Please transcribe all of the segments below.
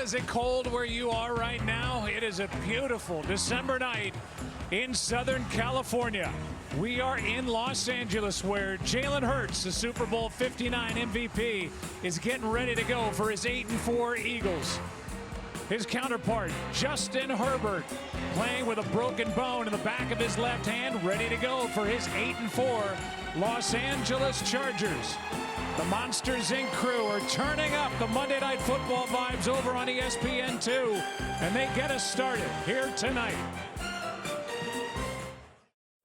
Is it cold where you are right now? It is a beautiful December night in Southern California. We are in Los Angeles where Jalen Hurts, the Super Bowl 59 MVP, is getting ready to go for his 8-4 Eagles. His counterpart, Justin Herbert, playing with a broken bone in the back of his left hand, ready to go for his 8-4 Los Angeles Chargers. The Monsters Inc. crew are turning up the Monday Night Football vibes over on ESPN 2, and they get us started here tonight.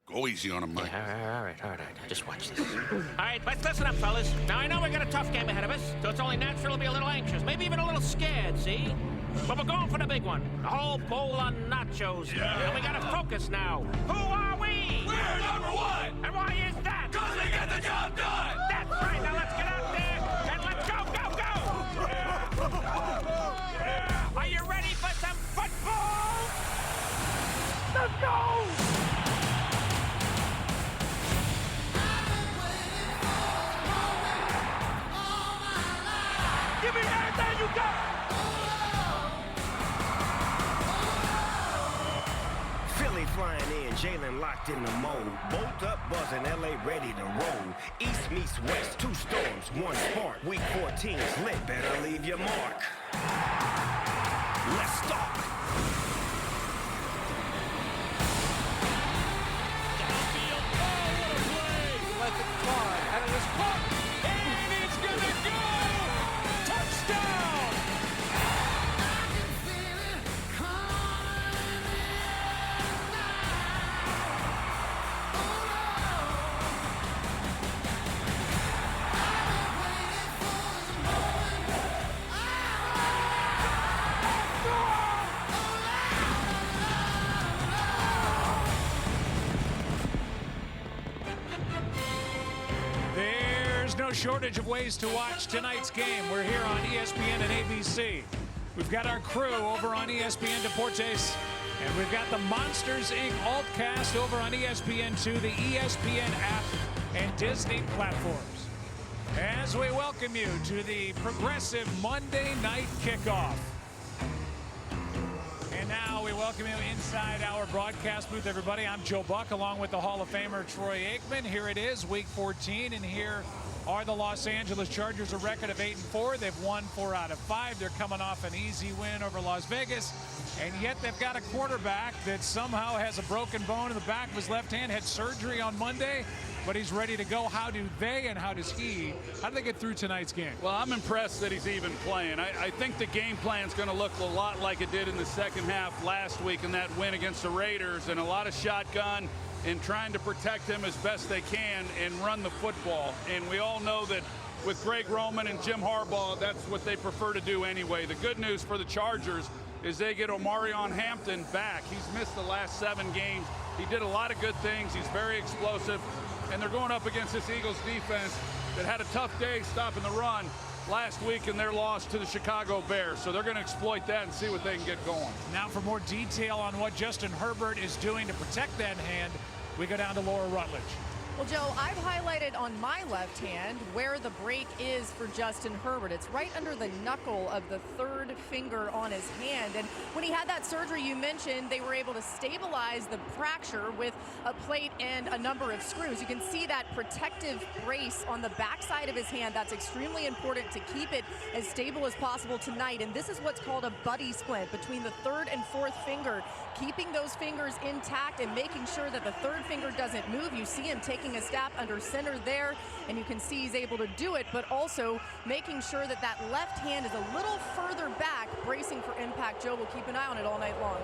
Go easy on him, Mike. All right. Just watch this. All right, let's listen up, fellas. Now, I know we got a tough game ahead of us, so it's only natural to be a little anxious, maybe even a little scared, see? But we're going for the big one. A whole bowl of nachos. Yeah. And we got to focus now. Who are we? We're number one! And why is that? Because we get the job done! That's right. Now let's get out there and let's go. Are you ready for some football? Let's go! Give me everything you got! Philly flying in, Jalen locked in the mode. Bolt up, buzzing, LA ready to roll. East meets west, two storms, one spark. Week 14's lit, better leave your mark. Let's start. Downfield, oh, what a play! Let it fly, and it is caught, and it's gonna go! Touchdown! There's no shortage of ways to watch tonight's game. We're here on ESPN and ABC. We've got our crew over on ESPN Deportes, and we've got the Monsters Inc. Altcast over on ESPN2, the ESPN app, and Disney platforms. As we welcome you to the progressive Monday night kickoff. And now we welcome you inside our broadcast booth, everybody. I'm Joe Buck, along with the Hall of Famer Troy Aikman. Here it is, Week 14, and here are the Los Angeles Chargers, a record of 8-4. They've won 4 out of 5. They're coming off an easy win over Las Vegas, and yet they've got a quarterback that somehow has a broken bone in the back of his left hand, had surgery on Monday, but he's ready to go. How do they and how does he, how do they get through tonight's game? Well, I'm impressed that he's even playing. I think the game plan's going to look a lot like it did in the second half last week in that win against the Raiders, and a lot of shotgun and trying to protect him as best they can and run the football. And we all know that with Greg Roman and Jim Harbaugh, that's what they prefer to do anyway. The good news for the Chargers is they get Omarion Hampton back. He's missed the last 7 games. He did a lot of good things. He's very explosive. And they're going up against this Eagles defense that had a tough day stopping the run last week in their loss to the Chicago Bears. So they're going to exploit that and see what they can get going. Now for more detail on what Justin Herbert is doing to protect that hand, we go down to Laura Rutledge. Well, Joe, I've highlighted on my left hand where the break is for Justin Herbert. It's right under the knuckle of the third finger on his hand. And when he had that surgery you mentioned, they were able to stabilize the fracture with a plate and a number of screws. You can see that protective brace on the backside of his hand. That's extremely important to keep it as stable as possible tonight. And this is what's called a buddy splint between the third and fourth finger, keeping those fingers intact and making sure that the third finger doesn't move. You see him taking a step under center there, and you can see he's able to do it, but also making sure that that left hand is a little further back, bracing for impact. Joe will keep an eye on it all night long.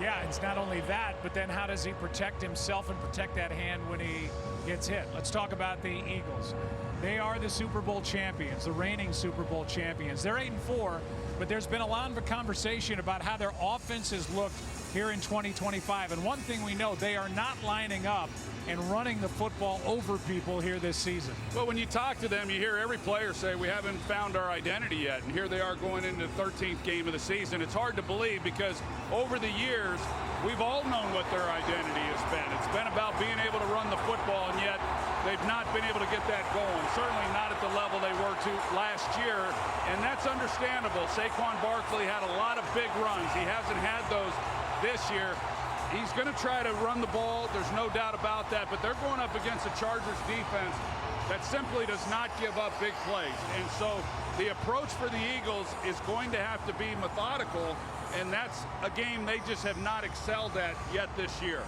Yeah, it's not only that, but then how does he protect himself and protect that hand when he gets hit? Let's talk about the Eagles. They are the Super Bowl champions, the reigning Super Bowl champions. They're 8-4, but there's been a lot of a conversation about how their offense has looked here in 2025. And one thing we know, they are not lining up and running the football over people here this season. Well, when you talk to them, you hear every player say, we haven't found our identity yet. And here they are going into the 13th game of the season. It's hard to believe because over the years, we've all known what their identity has been. It's been about being able to run the football, and yet they've not been able to get that going. Certainly not at the level they were to last year, and that's understandable. Saquon Barkley had a lot of big runs. He hasn't had those this year. He's going to try to run the ball. There's no doubt about that, but they're going up against a Chargers defense that simply does not give up big plays. And so the approach for the Eagles is going to have to be methodical, and that's a game they just have not excelled at yet this year.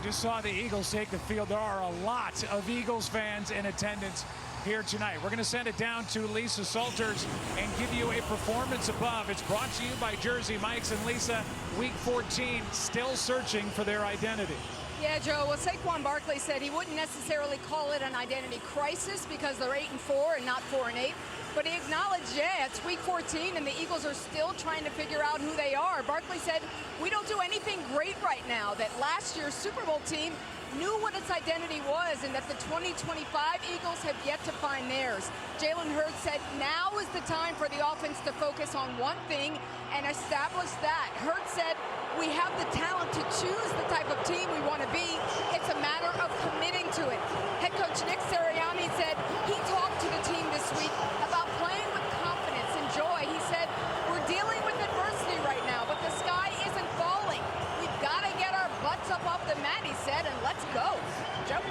Just saw the Eagles take the field. There are a lot of Eagles fans in attendance here tonight. We're going to send it down to Lisa Salters and give you a performance above. It's brought to you by Jersey Mike's. And Lisa, week 14, still searching for their identity. Yeah, Joe. Well, Saquon Barkley said he wouldn't necessarily call it an identity crisis because they're 8-4 and not 4-8. But he acknowledged, yeah, it's week 14 and the Eagles are still trying to figure out who they are. Barkley said, we don't do anything great right now. That last year's Super Bowl team knew what its identity was and that the 2025 Eagles have yet to find theirs. Jalen Hurts said now is the time for the offense to focus on one thing and establish that. Hurts said we have the talent to choose the type of team we want to be. It's a matter of committing to it. Head coach Nick Sirianni said he talked to the team this week about playing with confidence and joy. He said we're dealing with adversity right now, but the sky isn't falling. We've got to get our butts up off the mat, he said, and let's go. Joe?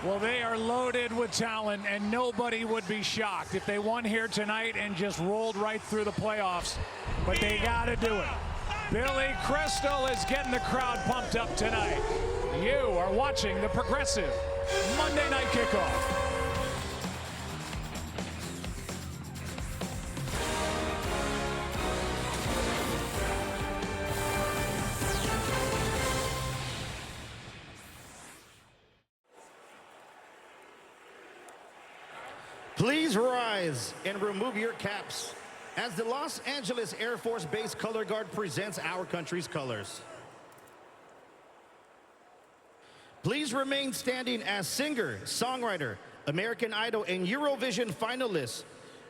Well, they are loaded with talent, and nobody would be shocked if they won here tonight and just rolled right through the playoffs. But they got to do it. Billy Crystal is getting the crowd pumped up tonight. You are watching the Progressive Monday Night Kickoff. Please rise and remove your caps as the Los Angeles Air Force Base Color Guard presents our country's colors. Please remain standing as singer, songwriter, American Idol, and Eurovision finalist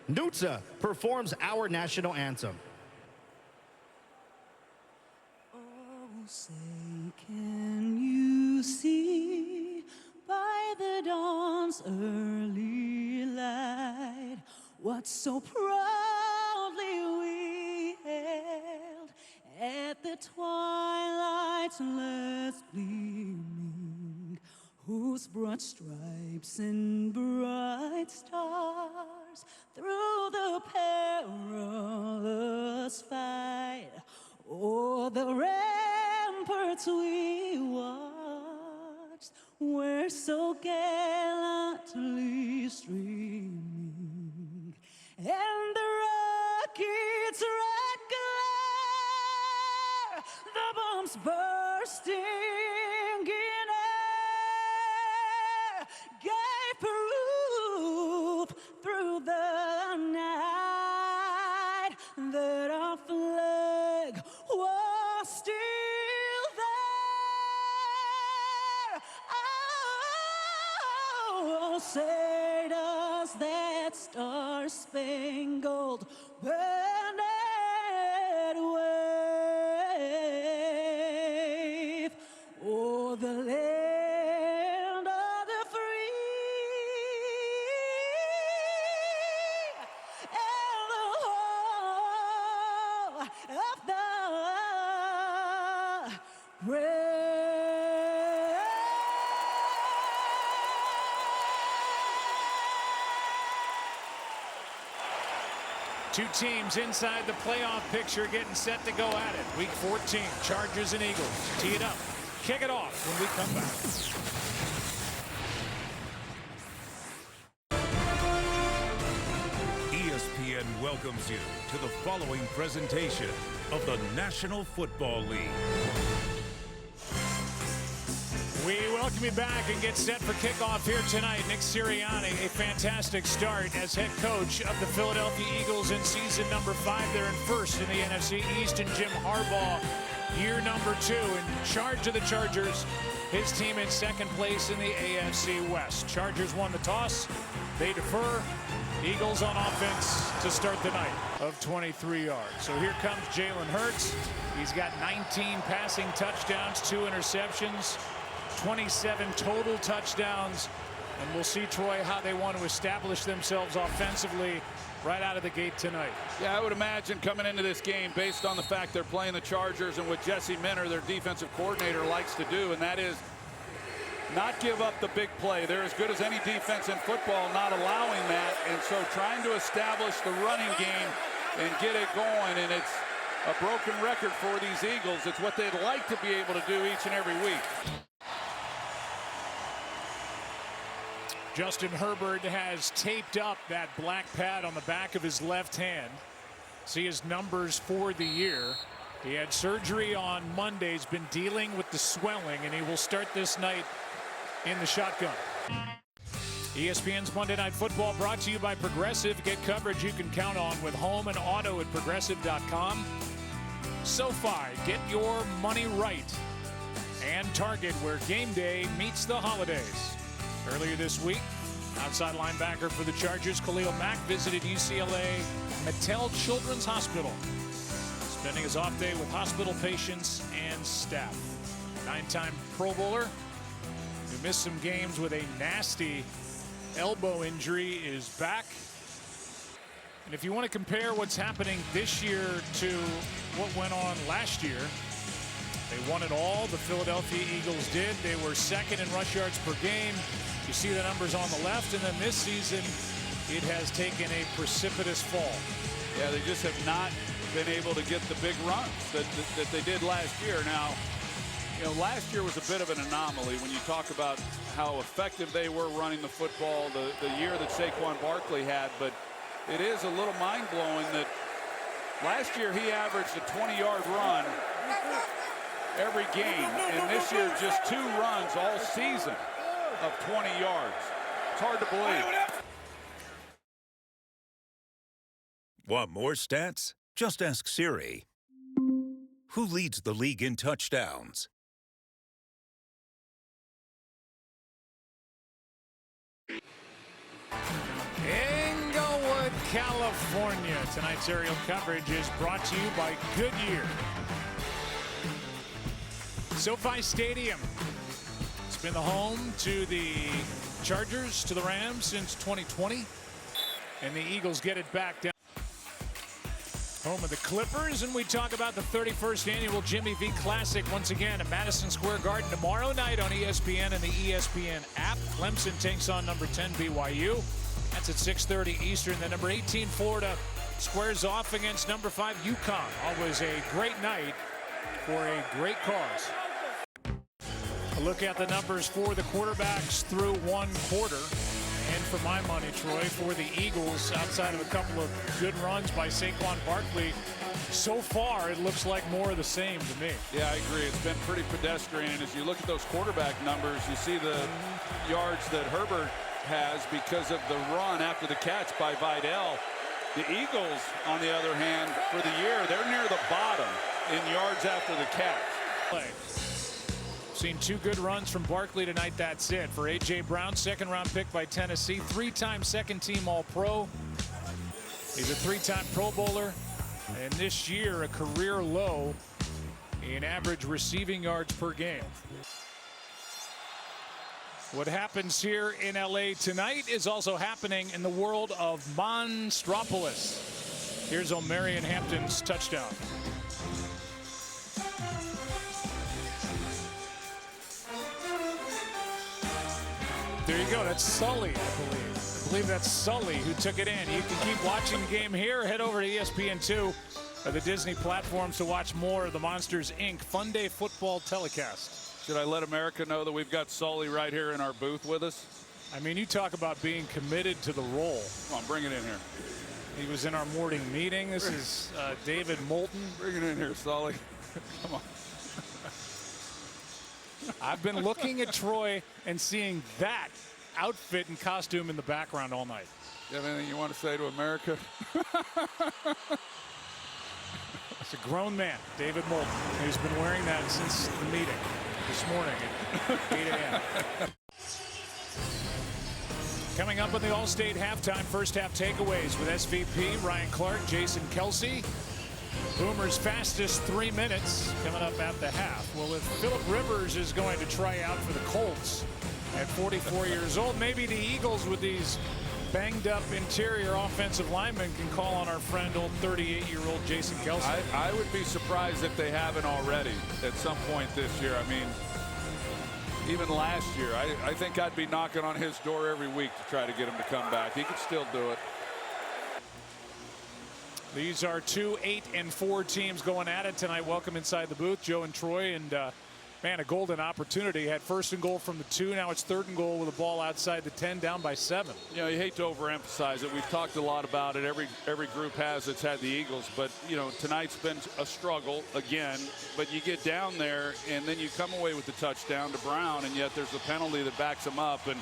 Nutsa performs our national anthem. Oh, say, can you see by the dawn's early light what so proudly we hailed at the twilight's last gleaming, whose broad stripes and bright stars through the perilous fight o'er the ramparts we watched were so gallantly streaming, and the rocket's red glare, the bombs bursting in air, gave proof through the night that our flag was still there. Oh, say does that star-spangled banner wave o'er the land of the free and the whole of the brave. Two teams inside the playoff picture getting set to go at it. Week 14, Chargers and Eagles. Tee it up. Kick it off when we come back. ESPN welcomes you to the following presentation of the National Football League. We welcome you back and get set for kickoff here tonight. Nick Sirianni, a fantastic start as head coach of the Philadelphia Eagles in season number 5. They're in first in the NFC East, and Jim Harbaugh, year number 2, in charge of the Chargers. His team in second place in the AFC West. Chargers won the toss. They defer. Eagles on offense to start the night of 23 yards. So here comes Jalen Hurts. He's got 19 passing touchdowns, 2 interceptions. 27 total touchdowns. And we'll see, Troy, how they want to establish themselves offensively right out of the gate tonight. Yeah, I would imagine coming into this game, based on the fact they're playing the Chargers and what Jesse Minter, their defensive coordinator, likes to do, and that is not give up the big play. They're as good as any defense in football, not allowing that. And so trying to establish the running game and get it going. And it's a broken record for these Eagles. It's what they'd like to be able to do each and every week. Justin Herbert has taped up that black pad on the back of his left hand. See his numbers for the year. He had surgery on Monday. He's been dealing with the swelling, and he will start this night in the shotgun. ESPN's Monday Night Football brought to you by Progressive. Get coverage you can count on with home and auto at Progressive.com. SoFi, get your money right. And Target, where game day meets the holidays. Earlier this week, outside linebacker for the Chargers, Khalil Mack, visited UCLA Mattel Children's Hospital, spending his off day with hospital patients and staff. 9-time Pro Bowler who missed some games with a nasty elbow injury is back. And if you want to compare what's happening this year to what went on last year, they won it all. The Philadelphia Eagles did. They were second in rush yards per game. You see the numbers on the left, and then this season it has taken a precipitous fall. Yeah, they just have not been able to get the big runs that they did last year. Now, you know, last year was a bit of an anomaly when you talk about how effective they were running the football, the year that Saquon Barkley had. But it is a little mind-blowing that last year he averaged a 20-yard run every game, and this year just 2 runs all season of 20 yards. It's hard to believe. Want more stats? Just ask Siri. Who leads the league in touchdowns? Inglewood, California. Tonight's aerial coverage is brought to you by Goodyear. SoFi Stadium. It's been the home to the Chargers, to the Rams since 2020. And the Eagles get it back down. Home of the Clippers, and we talk about the 31st annual Jimmy V Classic once again at Madison Square Garden tomorrow night on ESPN and the ESPN app. Clemson takes on number 10 BYU. That's at 6:30 Eastern. Then number 18 Florida squares off against number 5 UConn. Always a great night for a great cause. A look at the numbers for the quarterbacks through one quarter. And for my money, Troy, for the Eagles, outside of a couple of good runs by Saquon Barkley, so far it looks like more of the same to me. Yeah, I agree. It's been pretty pedestrian. And as you look at those quarterback numbers, you see the yards that Herbert has because of the run after the catch by Vidal. The Eagles, on the other hand, for the year, they're near the bottom in yards after the catch. Seen 2 good runs from Barkley tonight. That's it. For A.J. Brown, second-round pick by Tennessee, 3-time second-team All-Pro. He's a 3-time Pro Bowler, and this year a career low in average receiving yards per game. What happens here in L.A. tonight is also happening in the world of Monstropolis. Here's O'Marion Hampton's touchdown. There you go. That's Sully, I believe that's Sully who took it in. You can keep watching the game here. Head over to ESPN2 or the Disney platforms to watch more of the Monsters, Inc. Fun Day Football telecast. Should I let America know that we've got Sully right here in our booth with us? I mean, you talk about being committed to the role. Come on, bring it in here. He was in our morning meeting. This is David Moulton. Bring it in here, Sully. Come on. I've been looking at Troy and seeing that outfit and costume in the background all night. You have anything you want to say to America? It's a grown man, David Moulton, who's been wearing that since the meeting this morning at 8 a.m. Coming up on the All-State halftime, first half takeaways with SVP Ryan Clark, Jason Kelsey. Boomer's fastest 3 minutes coming up at the half. Well, if Phillip Rivers is going to try out for the Colts at 44 years old, maybe the Eagles with these banged up interior offensive linemen can call on our friend old 38-year-old Jason Kelsey. I would be surprised if they haven't already at some point this year. I mean, even last year, I think I'd be knocking on his door every week to try to get him to come back. He could still do it. These are 2 8-4 teams going at it tonight. Welcome inside the booth, Joe and Troy. And man, a golden opportunity. Had 1st and goal from the 2. Now it's 3rd and goal with a ball outside the 10, down by 7. You know, you hate to overemphasize it. We've talked a lot about it. Every group has that's had the Eagles, but you know, tonight's been a struggle again. But you get down there and then you come away with the touchdown to Brown, and yet there's a penalty that backs him up. And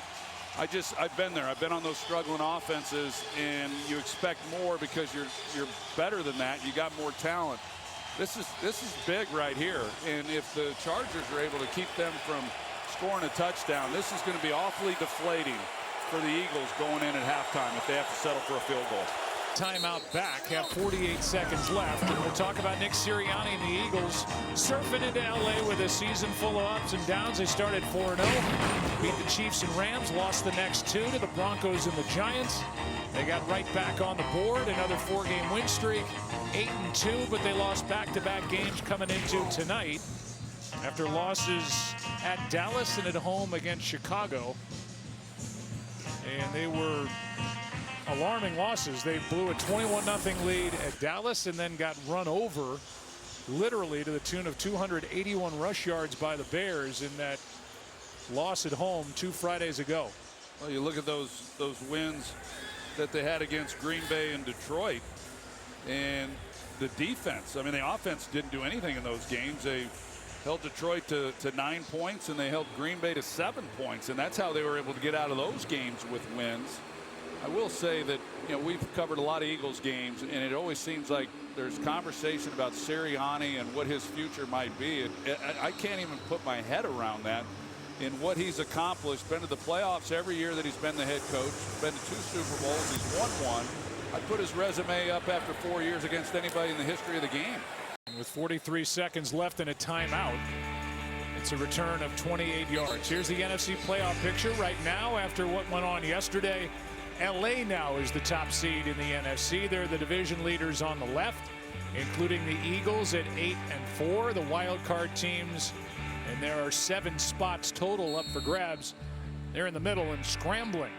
I've been there. I've been on those struggling offenses, and you expect more because you're better than that. You got more talent. This is big right here, and if the Chargers are able to keep them from scoring a touchdown, this is going to be awfully deflating for the Eagles going in at halftime if they have to settle for a field goal. Timeout back, have 48 seconds left, and we'll talk about Nick Sirianni and the Eagles surfing into LA with a season full of ups and downs. They started 4-0, beat the Chiefs and Rams, lost the next 2 to the Broncos and the Giants. They got right back on the board, another 4-game win streak, 8-2, but they lost back-to-back games coming into tonight after losses at Dallas and at home against Chicago. And they were alarming losses. They blew a 21-0 lead at Dallas and then got run over literally to the tune of 281 rush yards by the Bears in that loss at home 2 Fridays ago. Well, you look at those wins that they had against Green Bay and Detroit, and the defense. I mean, the offense didn't do anything in those games. They held Detroit to 9 points, and they held Green Bay to 7 points, and that's how they were able to get out of those games with wins. I will say that, you know, we've covered a lot of Eagles games, and it always seems like there's conversation about Sirianni and what his future might be. I can't even put my head around that in what he's accomplished. Been to the playoffs every year that he's been the head coach. Been to 2 Super Bowls. He's won 1. I put his resume up after 4 years against anybody in the history of the game. With 43 seconds left in a timeout, it's a return of 28 yards. Here's the NFC playoff picture right now after what went on yesterday. LA now is the top seed in the NFC. They're the division leaders on the left, including the Eagles at 8-4, the wild card teams, and there are 7 spots total up for grabs. They're in the middle and scrambling.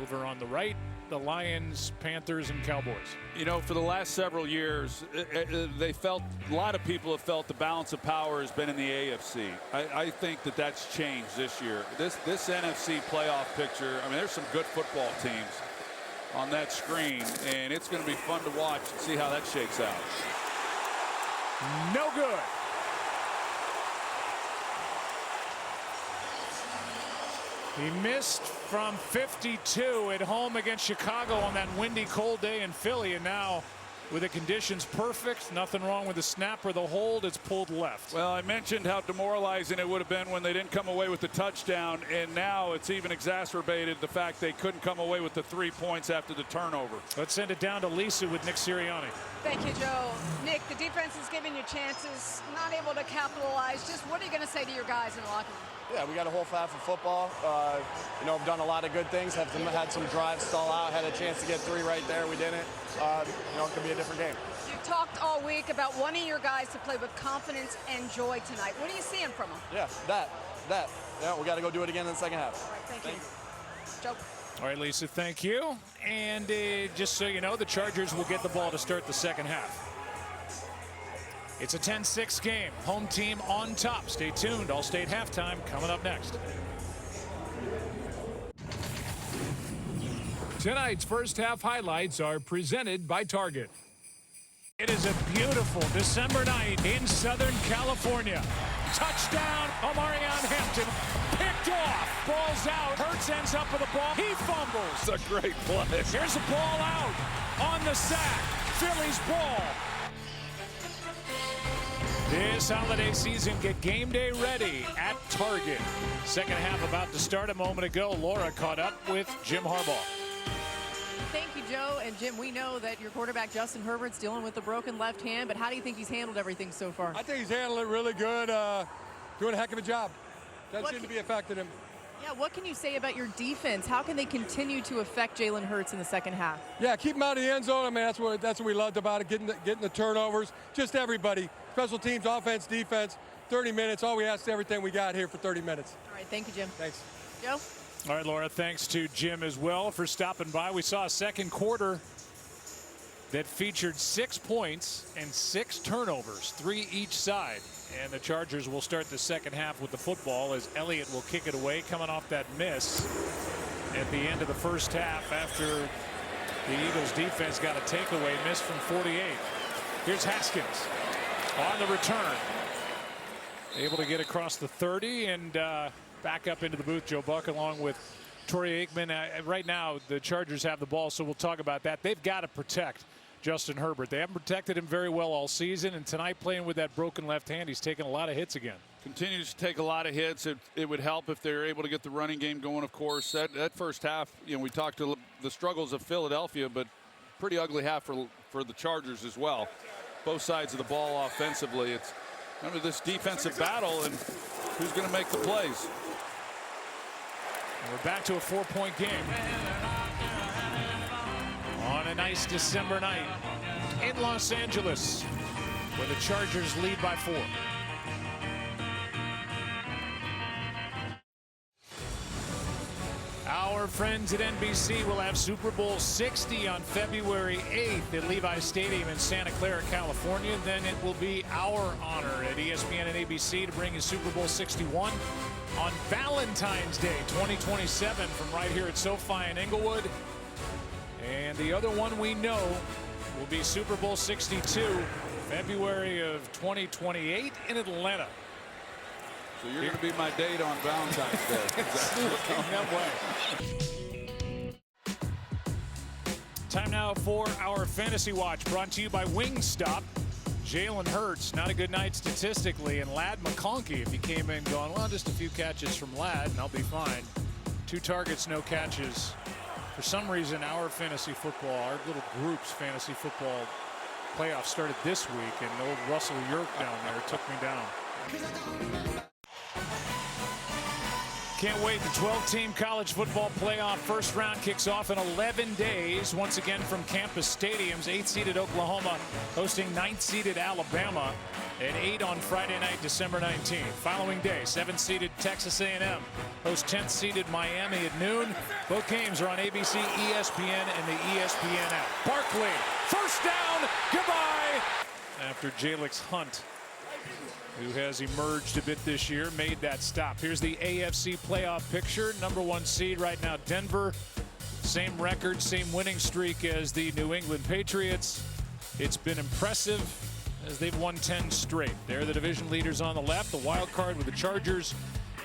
Over on the right, the Lions, Panthers, and Cowboys. You know, for the last several years, a lot of people have felt the balance of power has been in the AFC. I think that that's changed this year. This NFC playoff picture, I mean, there's some good football teams on that screen, and it's going to be fun to watch and see how that shakes out. No good. He missed from 52 at home against Chicago on that windy, cold day in Philly, and now with the conditions perfect, nothing wrong with the snap or the hold, it's pulled left. Well, I mentioned how demoralizing it would have been when they didn't come away with the touchdown, and now it's even exacerbated the fact they couldn't come away with the 3 points after the turnover. Let's send it down to Lisa with Nick Sirianni. Thank you, Joe. Nick, the defense is giving you chances, not able to capitalize. Just what are you going to say to your guys in the locker room? Yeah, we got a whole half of football. You know, we've done a lot of good things. Had some drives stall out. Had a chance to get 3 right there. We didn't. You know, it could be a different game. You talked all week about wanting your guys to play with confidence and joy tonight. What are you seeing from them? Yeah, that. Yeah, we got to go do it again in the second half. All right, thank you. Joe. All right, Lisa, thank you. And just so you know, the Chargers will get the ball to start the second half. It's a 10-6 game. Home team on top. Stay tuned. All-State halftime coming up next. Tonight's first half highlights are presented by Target. It is a beautiful December night in Southern California. Touchdown, Omarion Hampton. Picked off. Ball's out. Hurts ends up with the ball. He fumbles. It's a great play. Here's the ball out on the sack. Philly's ball. This holiday season, get game day ready at Target. Second half about to start a moment ago. Laura caught up with Jim Harbaugh. Thank you, Joe. And Jim, we know that your quarterback, Justin Herbert's dealing with a broken left hand, but how do you think he's handled everything so far? I think he's handled it really good, doing a heck of a job. Doesn't seem to be affecting him. Yeah, what can you say about your defense? How can they continue to affect Jalen Hurts in the second half? Yeah, keep him out of the end zone. I mean, that's what we loved about it, getting the turnovers. Just everybody, special teams, offense, defense, 30 minutes. All we ask is everything we got here for 30 minutes. All right, thank you, Jim. Thanks. Joe? All right, Laura, thanks to Jim as well for stopping by. We saw a second quarter that featured 6 points and 6 turnovers, 3 each side. And the Chargers will start the second half with the football as Elliott will kick it away, coming off that miss at the end of the first half after the Eagles defense got a takeaway miss from 48. Here's Haskins on the return, able to get across the 30 and back up into the booth. Joe Buck along with Torrey Aikman. Right now the Chargers have the ball, so we'll talk about that. They've got to protect Justin Herbert. They haven't protected him very well all season, and tonight playing with that broken left hand, he's taking a lot of hits again. Continues to take a lot of hits. It would help if they're able to get the running game going, of course. That first half, you know, we talked to the struggles of Philadelphia, but pretty ugly half for the Chargers as well. Both sides of the ball offensively. It's remember this defensive battle and who's going to make the plays. And we're back to a 4-point game on a nice December night in Los Angeles, where the Chargers lead by 4. Our friends at NBC will have Super Bowl 60 on February 8th at Levi's Stadium in Santa Clara, California. Then it will be our honor at ESPN and ABC to bring you Super Bowl 61 on Valentine's Day 2027 from right here at SoFi in Inglewood. And the other one we know will be Super Bowl 62, February of 2028 in Atlanta. So you're going to be my date on Valentine's Day. It's looking that way. Time now for our Fantasy Watch, brought to you by Wingstop. Jalen Hurts, not a good night statistically, and Ladd McConkey, if he came in going, well, just a few catches from Ladd, and I'll be fine. 2 targets, no catches. For some reason, our fantasy football, our little group's fantasy football playoff started this week, and old Russell Yerk down there took me down. Can't wait. The 12-team college football playoff first round kicks off in 11 days. Once again from campus stadiums. 8th-seeded Oklahoma hosting 9th-seeded Alabama at 8 on Friday night, December 19th. Following day, 7th-seeded Texas A&M host 10th-seeded Miami at noon. Both games are on ABC, ESPN, and the ESPN app. Barkley, first down, goodbye. After Jalix Hunt, who has emerged a bit this year, made that stop. Here's the AFC playoff picture. Number 1 seed right now, Denver. Same record, same winning streak as the New England Patriots. It's been impressive as they've won 10 straight. They're the division leaders on the left, the wild card with the Chargers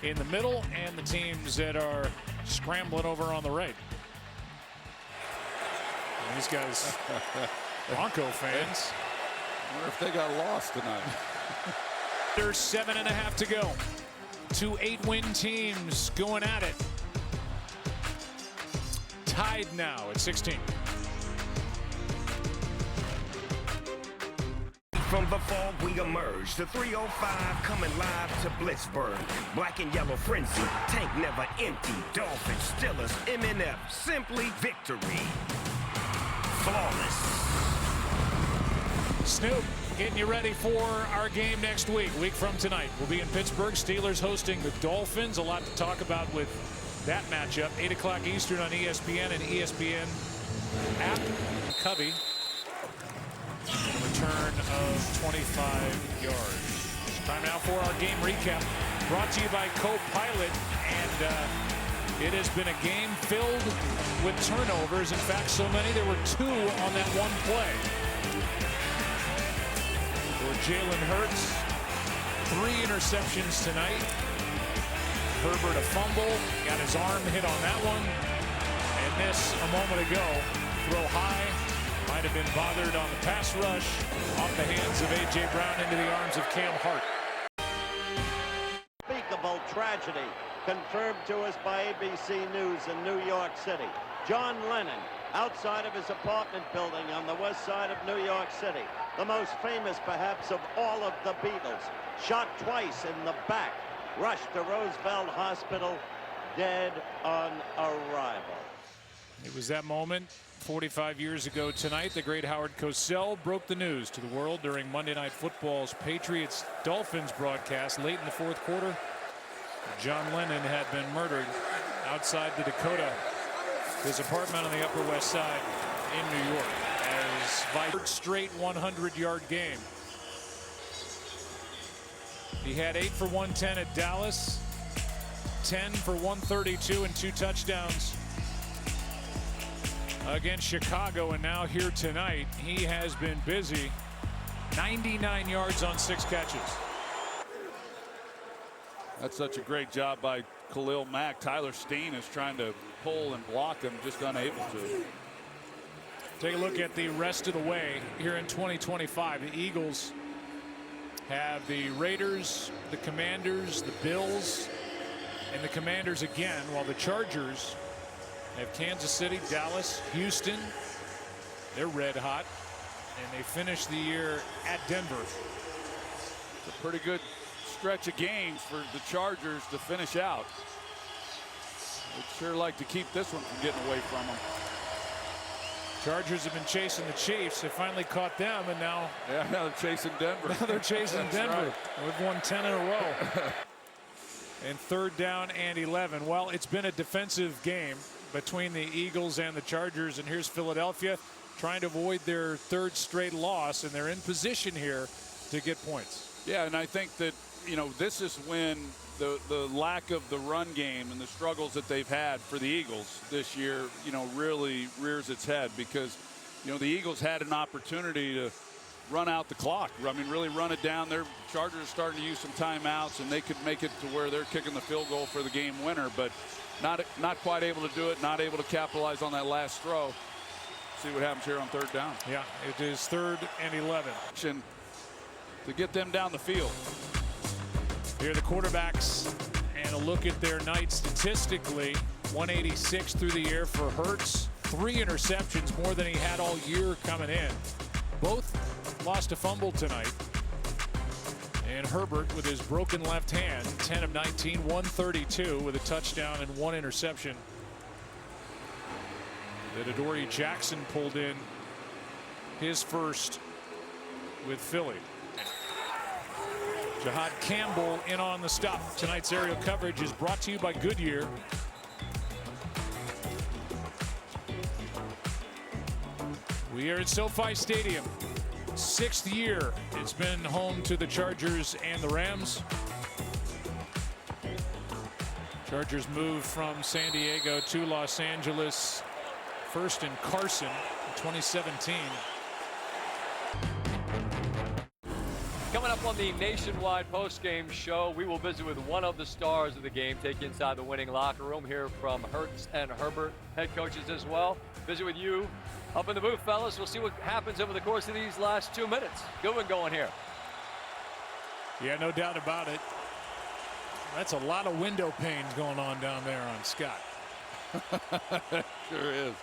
in the middle, and the teams that are scrambling over on the right. And these guys, Bronco fans. I wonder if they got lost tonight. There's 7.5 to go. 2 8-win teams going at it. Tied now at 16. From the fog we emerge, the 305 coming live to Blitzburg. Black and yellow frenzy, tank never empty. Dolphins, Steelers, MNF, simply victory. Flawless. Snoop getting you ready for our game next week. Week from tonight, we'll be in Pittsburgh. Steelers hosting the Dolphins. A lot to talk about with that matchup. 8 o'clock Eastern on ESPN and ESPN app. Covey. Return of 25 yards. Time now for our game recap. Brought to you by Co-Pilot. And it has been a game filled with turnovers. In fact, so many, there were 2 on that one play. For Jalen Hurts, 3 interceptions tonight. Herbert a fumble, got his arm hit on that one. And this a moment ago, throw high, might have been bothered on the pass rush, off the hands of A.J. Brown into the arms of Cam Hart. Unspeakable tragedy confirmed to us by ABC News in New York City. John Lennon, outside of his apartment building on the west side of New York City. The most famous, perhaps, of all of the Beatles. Shot twice in the back. Rushed to Roosevelt Hospital, dead on arrival. It was that moment 45 years ago tonight. The great Howard Cosell broke the news to the world during Monday Night Football's Patriots-Dolphins broadcast late in the fourth quarter. John Lennon had been murdered outside the Dakota, his apartment on the Upper West Side in New York, as third straight 100-yard game. He had 8 for 110 at Dallas, 10 for 132 and 2 touchdowns against Chicago, and now here tonight he has been busy. 99 yards on 6 catches. That's such a great job by Khalil Mack. Tyler Steen is trying to pull and block him, just unable to. Take a look at the rest of the way here in 2025. The Eagles have the Raiders, the Commanders, the Bills, and the Commanders again, while the Chargers have Kansas City, Dallas, Houston. They're red hot, and they finish the year at Denver. It's a pretty good stretch of games for the Chargers to finish out. They'd sure like to keep this one from getting away from them. Chargers have been chasing the Chiefs. They finally caught them, and now they're chasing Denver. Now they're chasing That's Denver. Right. We've won 10 in a row. And 3rd down and 11. Well, it's been a defensive game between the Eagles and the Chargers, and here's Philadelphia trying to avoid their 3rd straight loss, and they're in position here to get points. Yeah, and I think that, you know, this is when the lack of the run game and the struggles that they've had for the Eagles this year, you know, really rears its head, because, you know, the Eagles had an opportunity to run out the clock. I mean, really run it down. Their Chargers are starting to use some timeouts, and they could make it to where they're kicking the field goal for the game winner, but not quite able to do it, not able to capitalize on that last throw. See what happens here on 3rd down. Yeah, it is 3rd and 11. To get them down the field. Here are the quarterbacks, and a look at their night statistically. 186 through the air for Hurts. 3 interceptions, more than he had all year coming in. Both lost a fumble tonight. And Herbert, with his broken left hand, 10 of 19, 132 with a touchdown and 1 interception. That Adoree Jackson pulled in his first with Philly. Jihad Campbell in on the stop. Tonight's aerial coverage is brought to you by Goodyear. We are at SoFi Stadium. 6th year it's been home to the Chargers and the Rams. Chargers moved from San Diego to Los Angeles, first in Carson in 2017. Coming up on the nationwide post-game show, we will visit with one of the stars of the game, take you inside the winning locker room, hear from Hurts and Herbert, head coaches as well. Visit with you up in the booth, fellas. We'll see what happens over the course of these last 2 minutes. Good one going here. Yeah, no doubt about it. That's a lot of window panes going on down there on Scott. Sure is.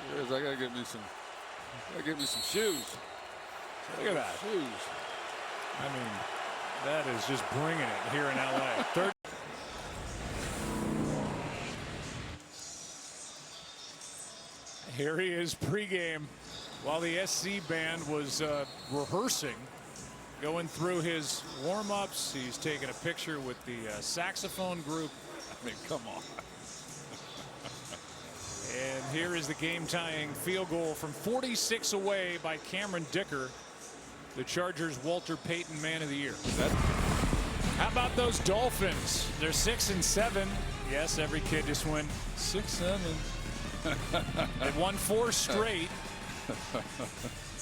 Sure is. I gotta get me some shoes. Look at that. Shoes. I mean, that is just bringing it here in LA. Third. Here he is pregame while the SC band was rehearsing, going through his warm-ups. He's taking a picture with the saxophone group. I mean, come on. And here is the game-tying field goal from 46 away by Cameron Dicker. The Chargers' Walter Payton Man of the Year. How about those Dolphins? They're 6-7. Yes, every kid just went 6-7. They've won 4 straight.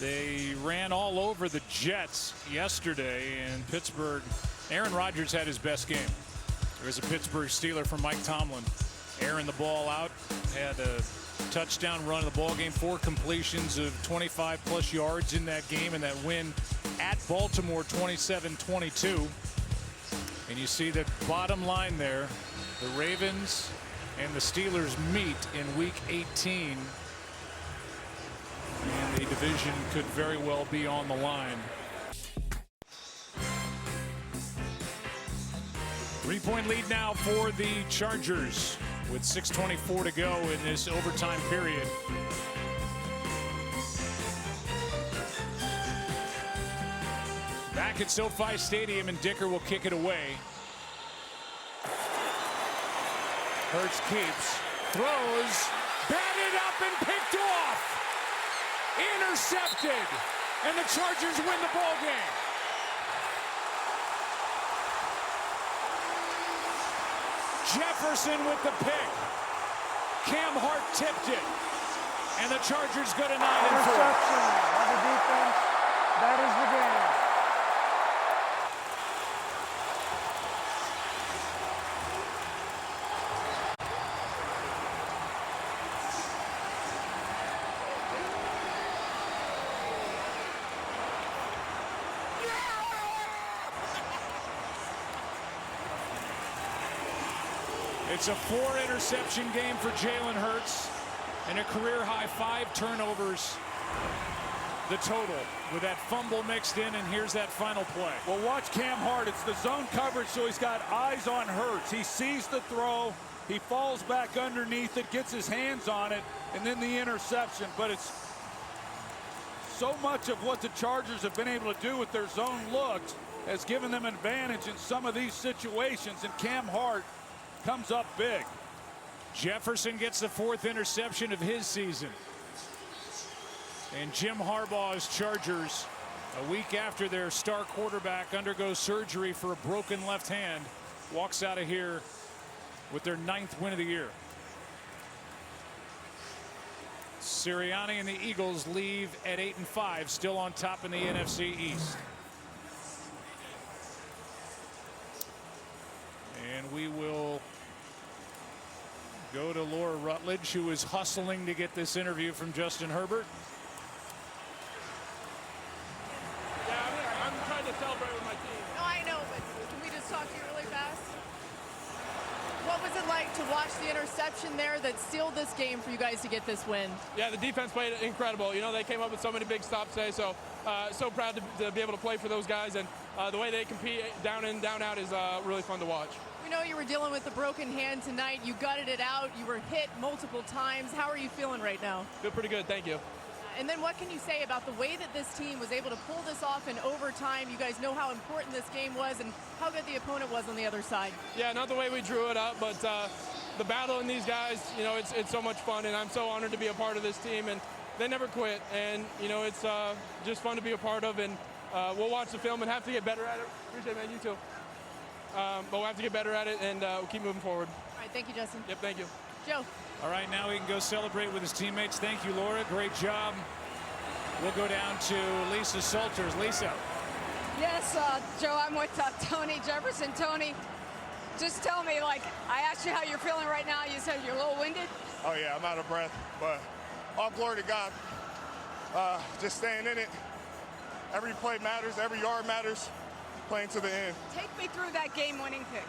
They ran all over the Jets yesterday in Pittsburgh. Aaron Rodgers had his best game. There was a Pittsburgh Steeler from Mike Tomlin. Airing the ball out, had a touchdown run of the ball game, 4 completions of 25+ yards in that game, and that win at Baltimore 27-22. And you see the bottom line there, the Ravens and the Steelers meet in week 18 division could very well be on the line. 3-point lead now for the Chargers with 6:24 to go in this overtime period. Back at SoFi Stadium, and Dicker will kick it away. Hurts keeps, throws, batted up and picked off. Intercepted, and the Chargers win the ball game. Jefferson with the pick. Cam Hart tipped it, and the Chargers go to 9-4. Interception by the defense. That is the game. It's a 4-interception game for Jalen Hurts and a career-high 5 turnovers. The total with that fumble mixed in, and here's that final play. Well, watch Cam Hart. It's the zone coverage, so he's got eyes on Hurts. He sees the throw. He falls back underneath it, gets his hands on it, and then the interception. But it's so much of what the Chargers have been able to do with their zone looks has given them advantage in some of these situations, and Cam Hart comes up big. Jefferson gets the 4th interception of his season. And Jim Harbaugh's Chargers, a week after their star quarterback undergoes surgery for a broken left hand, walks out of here with their 9th win of the year. Sirianni and the Eagles leave at 8-5, still on top in the NFC East. And we will go to Laura Rutledge, who is hustling to get this interview from Justin Herbert. Yeah, I'm trying to celebrate with my team. No, I know, but can we just talk to you really fast? What was it like to watch the interception there that sealed this game for you guys to get this win? Yeah, the defense played incredible. You know, they came up with so many big stops today, so so proud to be able to play for those guys, and the way they compete down in, down out is really fun to watch. We know you were dealing with a broken hand tonight. You gutted it out. You were hit multiple times. How are you feeling right now? Feel pretty good, thank you. And then what can you say about the way that this team was able to pull this off in overtime? You guys know how important this game was and how good the opponent was on the other side. Yeah, not the way we drew it up, but the battle in these guys, you know, it's so much fun, and I'm so honored to be a part of this team, and they never quit, and you know, it's just fun to be a part of, and we'll watch the film and have to get better at it. Appreciate it, man. You too. But we'll have to get better at it, and we'll keep moving forward. All right, thank you, Justin. Yep, thank you. Joe. All right, now he can go celebrate with his teammates. Thank you, Laura. Great job. We'll go down to Lisa Salters. Lisa. Yes, Joe, I'm with Tony Jefferson. Tony, just tell me, like, I asked you how you're feeling right now. You said you're a little winded. Oh, yeah, I'm out of breath, but all glory to God. Just staying in it. Every play matters. Every yard matters. Playing to the end. Take me through that game-winning pick.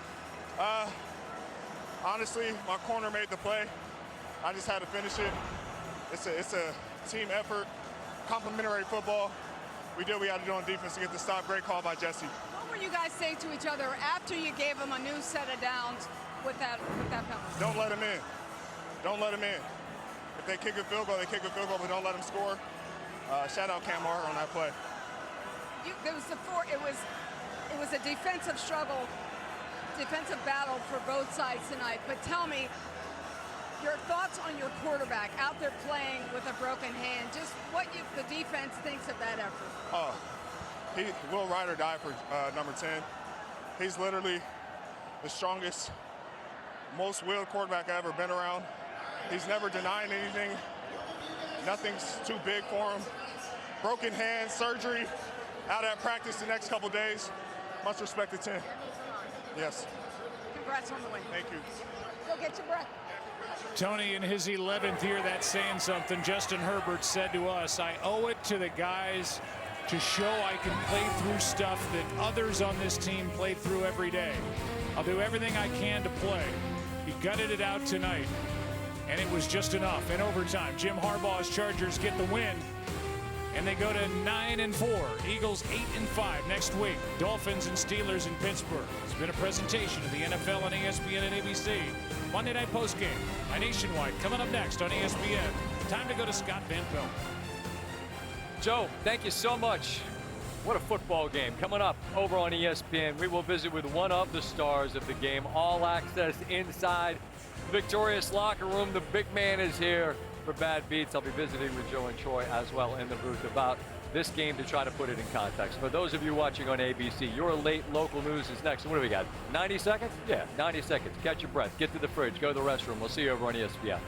Honestly, my corner made the play. I just had to finish it. It's a team effort, complementary football. We did what we had to do on defense to get the stop. Great call by Jesse. What were you guys saying to each other after you gave them a new set of downs with that penalty? Don't let them in. Don't let them in. If they kick a field goal, they kick a field goal, but don't let them score. Shout out Cam Hart on that play. It was a defensive struggle, defensive battle for both sides tonight. But tell me, your thoughts on your quarterback out there playing with a broken hand, just what the defense thinks of that effort. Oh, he will ride or die for number 10. He's literally the strongest, most willed quarterback I've ever been around. He's never denying anything. Nothing's too big for him. Broken hand, surgery, out at practice the next couple days. Much respect to 10. Yes. Congrats on the win. Thank you. Go get your breath. Tony, in his 11th year, that's saying something. Justin Herbert said to us, I owe it to the guys to show I can play through stuff that others on this team play through every day. I'll do everything I can to play. He gutted it out tonight, and it was just enough. In overtime, Jim Harbaugh's Chargers get the win. and they go to 9-4. Eagles 8-5 next week. Dolphins and Steelers in Pittsburgh. It's been a presentation of the NFL on ESPN and ABC. Monday Night Postgame by Nationwide coming up next on ESPN. Time to go to Scott Van Pelt. Joe, thank you so much. What a football game coming up over on ESPN. We will visit with one of the stars of the game. All access inside the victorious locker room. The big man is here for Bad Beats. I'll be visiting with Joe and Troy as well in the booth about this game to try to put it in context. For those of you watching on ABC, your late local news is next. What do we got? 90 seconds? Yeah, 90 seconds. Catch your breath. Get to the fridge. Go to the restroom. We'll see you over on ESPN.